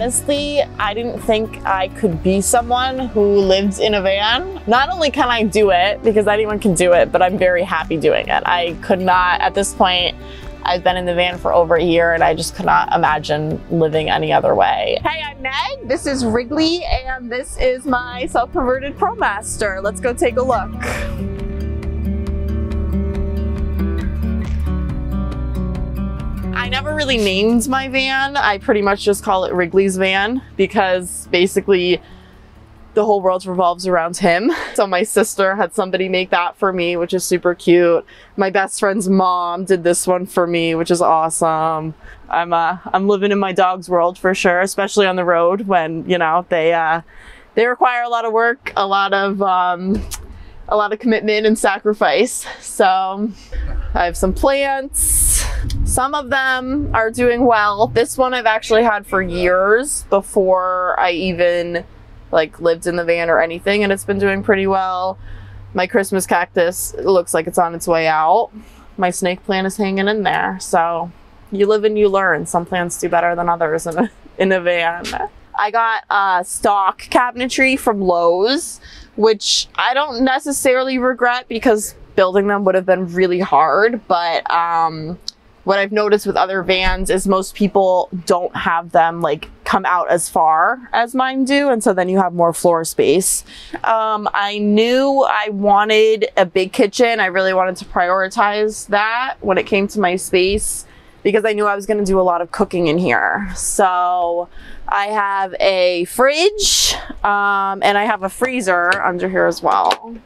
honestly, I didn't think I could be someone who lives in a van. Not only can I do it, because anyone can do it, but I'm very happy doing it. I could not, at this point, I've been in the van for over a year and I just could not imagine living any other way. Hey, I'm Meg, this is Wrigley, and this is my self-converted ProMaster. Let's go take a look. I never really named my van. I pretty much just call it Wrigley's van because basically the whole world revolves around him. So my sister had somebody make that for me, which is super cute. My best friend's mom did this one for me, which is awesome. I'm living in my dog's world for sure, especially on the road when, you know, they require a lot of work, a lot of commitment and sacrifice. So I have some plants. Some of them are doing well. This one I've actually had for years before I even like lived in the van or anything, and it's been doing pretty well. My Christmas cactus looks like it's on its way out. My snake plant is hanging in there. So you live and you learn. Some plants do better than others in a van. I got stock cabinetry from Lowe's, which I don't necessarily regret because building them would have been really hard, but what I've noticed with other vans is most people don't have them like come out as far as mine do, and so then you have more floor space. I knew I wanted a big kitchen. I really wanted to prioritize that when it came to my space because I knew I was going to do a lot of cooking in here. So I have a fridge and I have a freezer under here as well.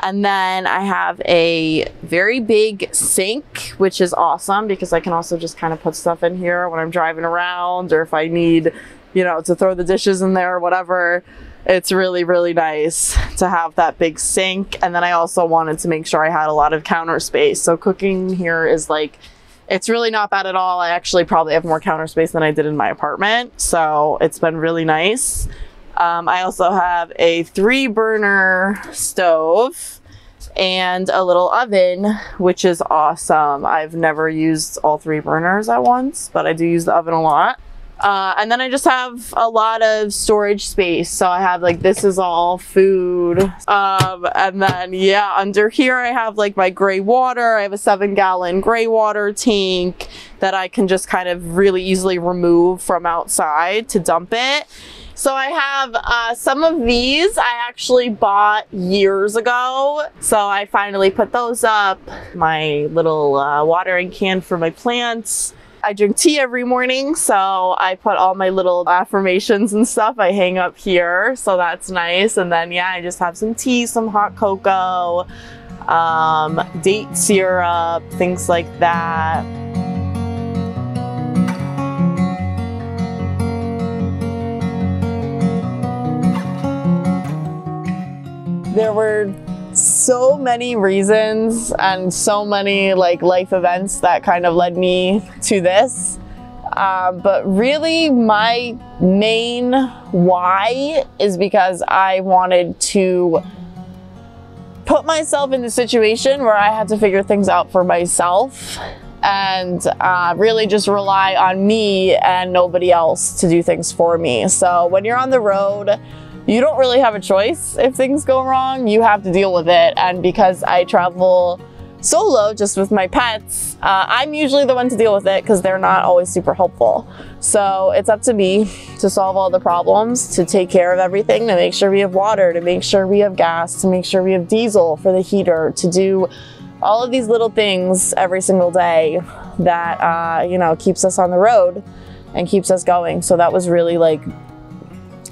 And then I have a very big sink, which is awesome because I can also just kind of put stuff in here when I'm driving around, or if I need, you know, to throw the dishes in there or whatever. It's really, really nice to have that big sink. And then I also wanted to make sure I had a lot of counter space. So cooking here is like, it's really not bad at all. I actually probably have more counter space than I did in my apartment. So it's been really nice. I also have a 3-burner stove and a little oven, which is awesome. I've never used all 3 burners at once, but I do use the oven a lot. And then I just have a lot of storage space. So I have like, this is all food. And then yeah, under here I have like my gray water. I have a 7-gallon gray water tank that I can just kind of really easily remove from outside to dump it. So I have some of these I actually bought years ago. So I finally put those up. My little watering can for my plants. I drink tea every morning, so I put all my little affirmations and stuff I hang up here. So that's nice. And then yeah, I just have some tea, some hot cocoa, date syrup, things like that. There were so many reasons and so many like life events that kind of led me to this. But really my main why is because I wanted to put myself in the situation where I had to figure things out for myself and really just rely on me and nobody else to do things for me. So when you're on the road, you don't really have a choice. If things go wrong, you have to deal with it. And because I travel solo just with my pets, I'm usually the one to deal with it because they're not always super helpful. So it's up to me to solve all the problems, to take care of everything, to make sure we have water, to make sure we have gas, to make sure we have diesel for the heater, to do all of these little things every single day that, you know, keeps us on the road and keeps us going. So that was really like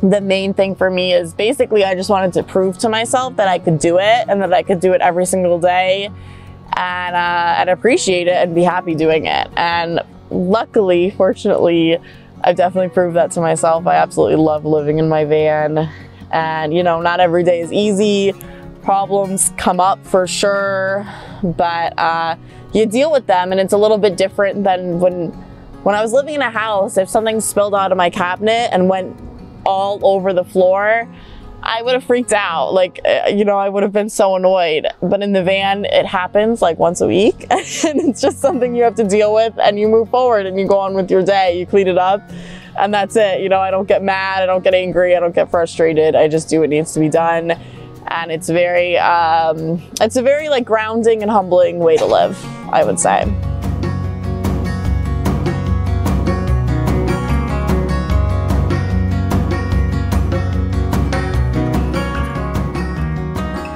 the main thing for me. Is basically I just wanted to prove to myself that I could do it and that I could do it every single day and appreciate it and be happy doing it. And luckily, fortunately, I've definitely proved that to myself. I absolutely love living in my van, and you know, not every day is easy. Problems come up for sure, but you deal with them, and it's a little bit different than when I was living in a house. If something spilled out of my cabinet and went all over the floor, I would have freaked out. Like, you know, I would have been so annoyed. But in the van, it happens like once a week. And it's just something you have to deal with, and you move forward and you go on with your day. You clean it up. and that's it. You know, I don't get mad, I don't get angry, I don't get frustrated. I just do what needs to be done. And it's a very like grounding and humbling way to live, I would say.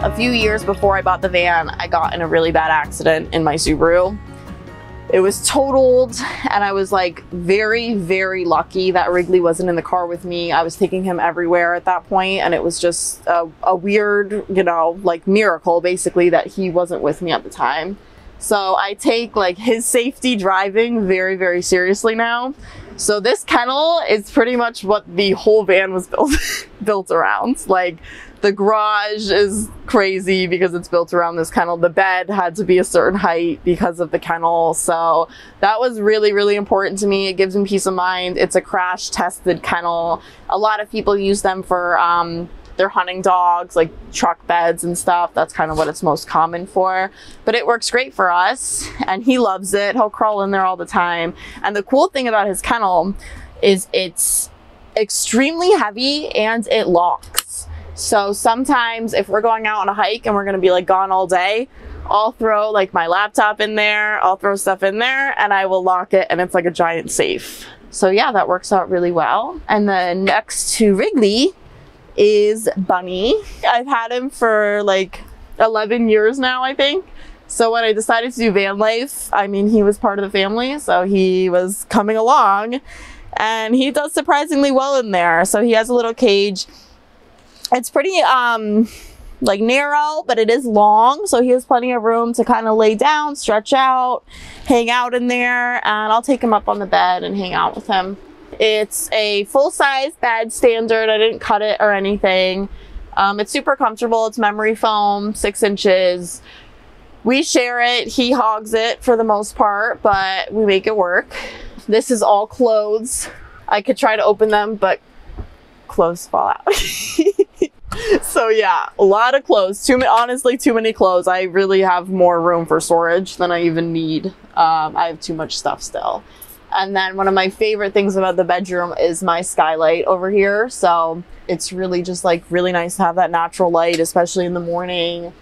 A few years before I bought the van, I got in a really bad accident in my Subaru. It was totaled, and I was like very, very lucky that Wrigley wasn't in the car with me. I was taking him everywhere at that point, and it was just a weird, you know, like miracle basically that he wasn't with me at the time. So I take like his safety driving very, very seriously now. So this kennel is pretty much what the whole van was built around. Like, the garage is crazy because it's built around this kennel. The bed had to be a certain height because of the kennel. So that was really, really important to me. It gives me peace of mind. It's a crash tested kennel. A lot of people use them for their hunting dogs, like truck beds and stuff. That's kind of what it's most common for. But it works great for us, and he loves it. He'll crawl in there all the time. And the cool thing about his kennel is it's extremely heavy and it locks. So sometimes if we're going out on a hike and we're gonna be like gone all day, I'll throw like my laptop in there, I'll throw stuff in there, and I will lock it, and it's like a giant safe. So yeah, that works out really well. And then next to Wrigley is Bunny. I've had him for like 11 years now, I think. So when I decided to do van life, I mean, he was part of the family, so he was coming along, and he does surprisingly well in there. So he has a little cage. It's pretty like narrow, but it is long, so he has plenty of room to kind of lay down, stretch out, hang out in there, and I'll take him up on the bed and hang out with him. It's a full-size bed standard. I didn't cut it or anything. It's super comfortable. It's memory foam, 6 inches. We share it. He hogs it for the most part, but we make it work. This is all clothes. I could try to open them, but clothes fall out. So yeah, a lot of clothes. Honestly, too many clothes. I really have more room for storage than I even need. I have too much stuff still. And then one of my favorite things about the bedroom is my skylight over here. So it's really just like really nice to have that natural light, especially in the morning.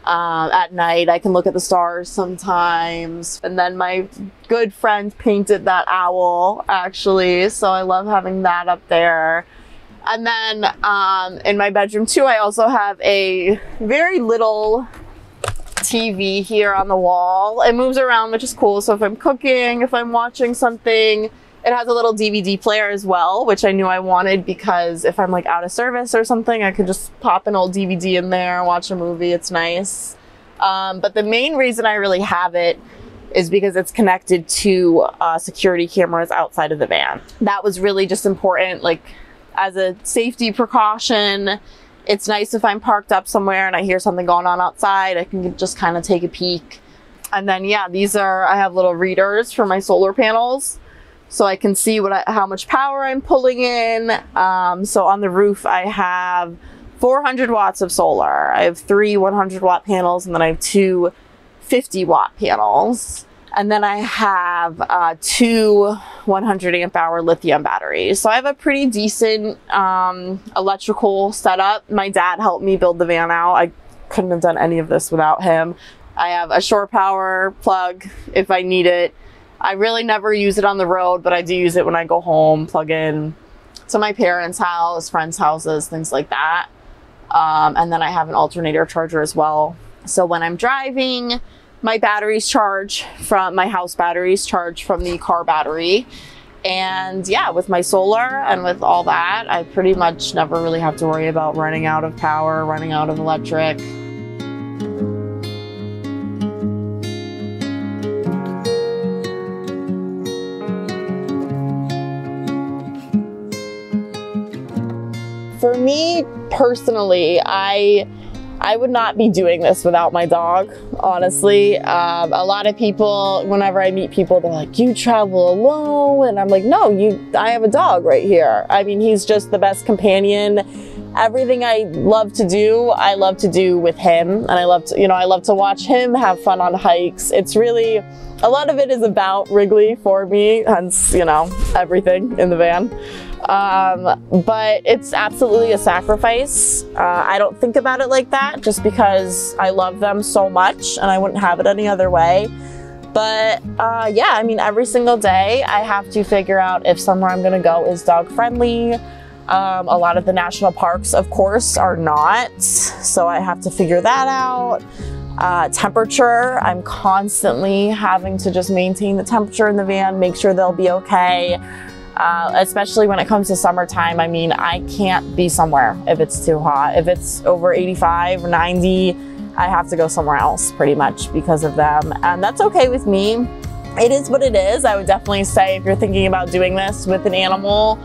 At night, I can look at the stars sometimes. And then my good friend painted that owl, actually. So I love having that up there. And then in my bedroom too, I also have a very little TV here on the wall. It moves around, which is cool. So if I'm cooking, if I'm watching something, it has a little DVD player as well, which I knew I wanted because if I'm like out of service or something, I could just pop an old DVD in there and watch a movie. It's nice. But the main reason I really have it is because it's connected to security cameras outside of the van. That was really just important, like as a safety precaution. It's nice if I'm parked up somewhere and I hear something going on outside, I can just kind of take a peek. And then yeah, I have little readers for my solar panels, so I can see how much power I'm pulling in. So on the roof, I have 400 watts of solar. I have 3 100-watt panels, and then I have 2 50-watt panels. And then I have 2 100 amp hour lithium batteries. So I have a pretty decent electrical setup. My dad helped me build the van out. I couldn't have done any of this without him. I have a shore power plug if I need it. I really never use it on the road, but I do use it when I go home, plug in to my parents' house, friends' houses, things like that. And then I have an alternator charger as well. So when I'm driving, my batteries charge from my house batteries charge from the car battery. And yeah, with my solar and with all that, I pretty much never really have to worry about running out of power, running out of electric. For me personally, I would not be doing this without my dog, honestly. A lot of people, whenever I meet people, they're like, you travel alone? And I'm like, no, I have a dog right here. I mean, he's just the best companion. everything I love to do with him. And I love to watch him have fun on hikes. It's really, a lot of it is about Wrigley for me, hence, everything in the van. But it's absolutely a sacrifice. I don't think about it like that just because I love them so much and I wouldn't have it any other way. But yeah, I mean, every single day I have to figure out if somewhere I'm gonna go is dog friendly. A lot of the national parks, of course, are not, so I have to figure that out. Temperature, I'm constantly having to just maintain the temperature in the van, make sure they'll be okay. Especially when it comes to summertime. I mean, I can't be somewhere if it's too hot. If it's over 85 or 90, I have to go somewhere else pretty much because of them. And that's okay with me. It is what it is. I would definitely say if you're thinking about doing this with an animal,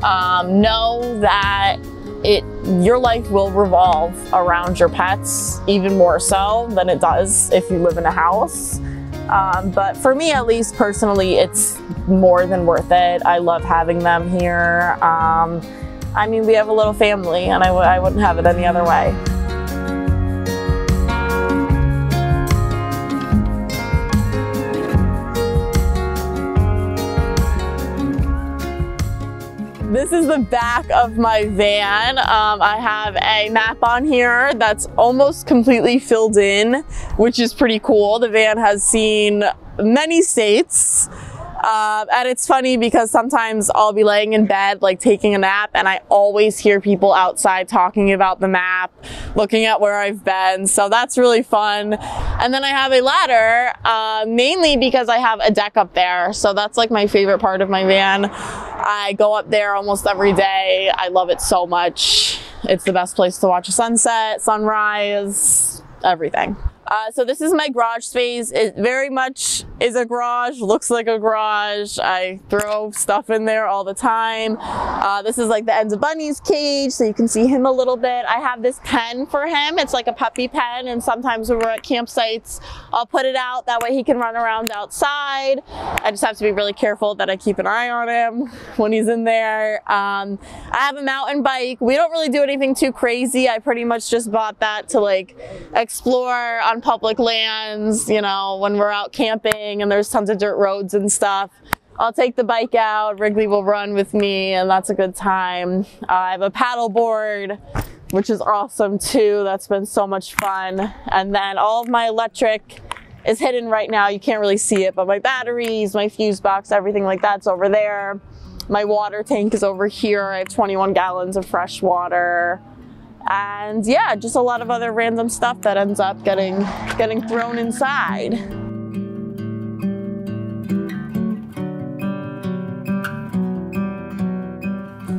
know that your life will revolve around your pets even more so than it does if you live in a house. But for me, at least personally, it's more than worth it. I love having them here. I mean, we have a little family and I wouldn't have it any other way. This is the back of my van. I have a map on here that's almost completely filled in, which is pretty cool. The van has seen many states. And it's funny because sometimes I'll be laying in bed, like taking a nap, and I always hear people outside talking about the map, looking at where I've been. So that's really fun. And then I have a ladder, mainly because I have a deck up there. So that's like my favorite part of my van. I go up there almost every day. I love it so much. It's the best place to watch a sunset, sunrise, everything. So this is my garage space. It very much is a garage, looks like a garage. I throw stuff in there all the time. This is like the ends of Bunny's cage, so you can see him a little bit. I have this pen for him. It's like a puppy pen, and sometimes when we're at campsites, I'll put it out. That way he can run around outside. I just have to be really careful that I keep an eye on him when he's in there. I have a mountain bike. We don't really do anything too crazy. I pretty much just bought that to like explore on public lands, when we're out camping and there's tons of dirt roads and stuff. I'll take the bike out, Wrigley will run with me, and that's a good time. I have a paddle board, which is awesome too. That's been so much fun. And then all of my electric is hidden right now. You can't really see it, but my batteries, my fuse box, everything like that's over there. My water tank is over here. I have 21 gallons of fresh water. And yeah, just a lot of other random stuff that ends up getting thrown inside.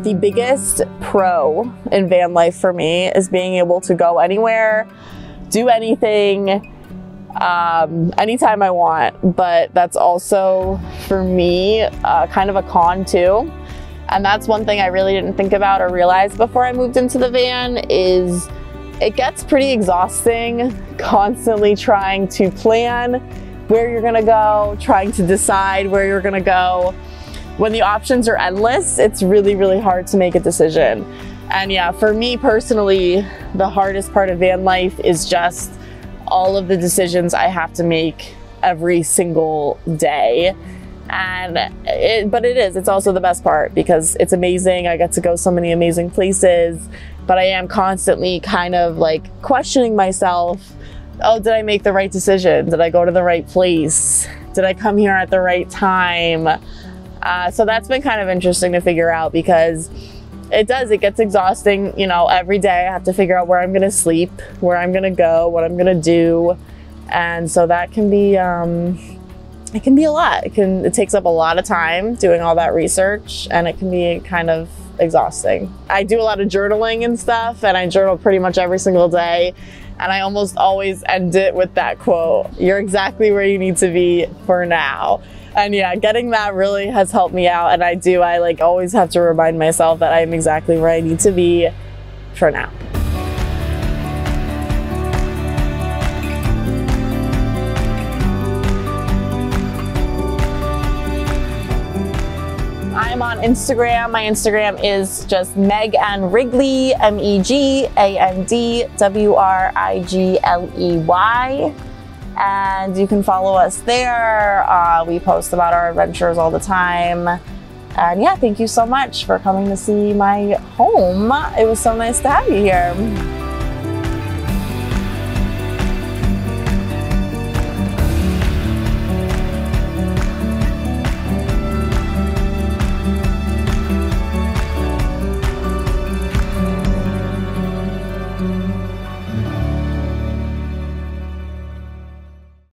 The biggest pro in van life for me is being able to go anywhere, do anything, anytime I want. But that's also, for me, kind of a con too. And that's one thing I really didn't think about or realize before I moved into the van is it gets pretty exhausting constantly trying to plan where you're gonna go, trying to decide where you're gonna go. When the options are endless, it's really, really hard to make a decision. And yeah, for me personally, the hardest part of van life is just all of the decisions I have to make every single day. But it's also the best part because it's amazing. I get to go so many amazing places, but I am constantly kind of like questioning myself. Oh, did I make the right decision? Did I go to the right place? Did I come here at the right time? So that's been kind of interesting to figure out because it gets exhausting. Every day I have to figure out where I'm going to sleep, where I'm going to go, what I'm going to do. And so that can be, it can be a lot. It takes up a lot of time doing all that research, and it can be kind of exhausting. I do a lot of journaling and stuff, and I journal pretty much every single day. And I almost always end it with that quote, "You're exactly where you need to be for now." And yeah, getting that really has helped me out. And I like always have to remind myself that I'm exactly where I need to be for now. I'm on Instagram. My Instagram is just Meg and Wrigley, MEGANDWRIGLEY. And you can follow us there. We post about our adventures all the time. And yeah, thank you so much for coming to see my home. It was so nice to have you here.